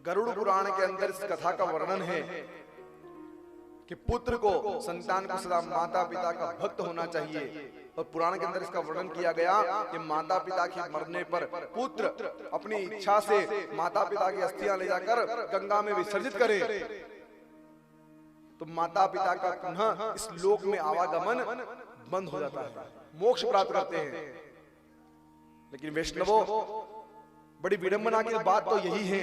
गरुड़ पुराण के अंदर इस कथा का वर्णन है कि पुत्र को, संतान को सदा माता पिता का भक्त होना चाहिए। और पुराण के अंदर इसका वर्णन किया गया कि माता पिता के मरने पर पुत्र अपनी इच्छा से माता पिता की अस्थियां ले जाकर गंगा में विसर्जित करे तो माता पिता का पुनः इस लोक में आवागमन बंद हो जाता है, मोक्ष प्राप्त करते हैं। लेकिन वैष्णवों, बड़ी विडंबना की बात तो यही है,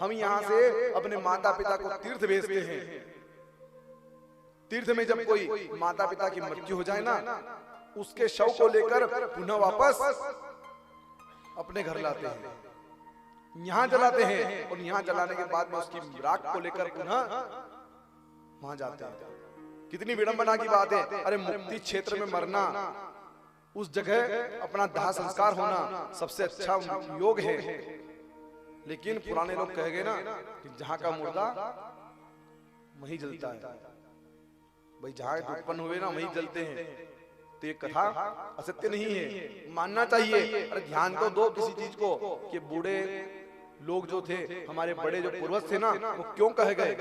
हम यहाँ से अपने माता पिता को तीर्थ भेजते हैं। तीर्थ में जब कोई माता पिता की मृत्यु हो जाए ना, उसके शव को लेकर पुनः वापस अपने घर लाते हैं, यहाँ जलाते हैं और यहाँ जलाने के बाद में उसकी राख को लेकर पुनः वहां जाते हैं। कितनी विडंबना की बात है। अरे मुक्ति क्षेत्र में मरना, उस जगह अपना दाह संस्कार होना सबसे अच्छा योग है। लेकिन पुराने लोग कह गए ना कि जहां का मुर्दा वहीं जलता है, भाई जहां उत्पन्न हुए ना वहीं जलते हैं। तो ये कथा असत्य नहीं है, मानना चाहिए। अरे ध्यान तो दो किसी चीज को कि बूढ़े लोग जो थे, हमारे बड़े जो पूर्वज थे ना, वो क्यों कह गए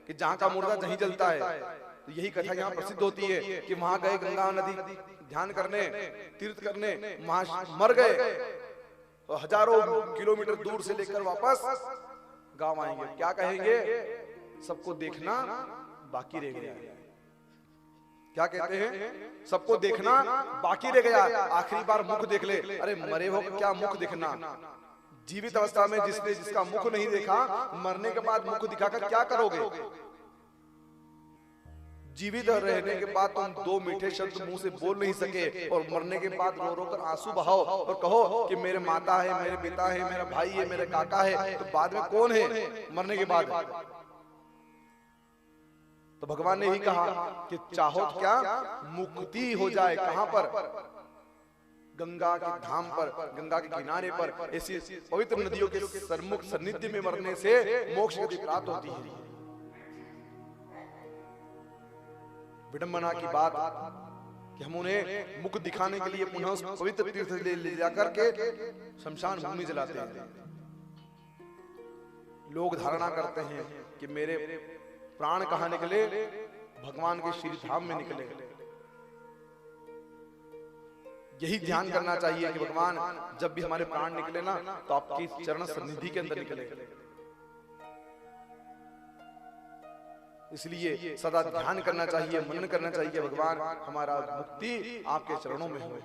कि जहां का मुर्दा वहीं जलता है। तो यही कथा यहाँ प्रसिद्ध होती है कि वहां गए गंगा नदी ध्यान करने, तीर्थ करने, वहां मर गए और हजारों किलोमीटर दूर से लेकर वापस गांव आएंगे, क्या कहेंगे? सबको देखना बाकी रह गया। क्या कहते हैं? सबको देखना बाकी रह गया, आखिरी बार मुख देख ले। अरे मरे हो क्या मुख देखना? जीवित अवस्था में जिसने जिसका मुख नहीं देखा, मरने के बाद मुख दिखाकर क्या करोगे? जीवित रहने के बाद तुम दो मीठे शब्द मुंह से बोल नहीं सके और मरने के बाद रो रो कर आंसू बहाओ और कहो कि मेरे माता है, मेरे पिता है, मेरा भाई है, मेरे काका है, तो बाद में कौन है मरने के बाद? तो भगवान ने ही कहा कि चाहो तो क्या मुक्ति हो जाए। कहां पर? गंगा के धाम पर, गंगा के किनारे पर, ऐसी पवित्र नदियों के सरमुख सानिध्य में मरने से मोक्ष गति प्राप्त होती है। विडंबना की बात कि हम उन्हें मुख दिखाने के लिए पुनः उस पवित्र तीर्थ ले जाकर के शमशान भूमि जलाते हैं। लोग धारणा करते हैं कि मेरे प्राण कहां निकले? भगवान के श्री धाम में निकले। यही ध्यान करना चाहिए कि भगवान जब भी हमारे प्राण निकले ना, तो आपकी चरण सन्निधि के अंदर निकले। इसलिए सदा ध्यान करना चाहिए, मनन करना चाहिए, भगवान हमारा मुक्ति आपके चरणों में हो।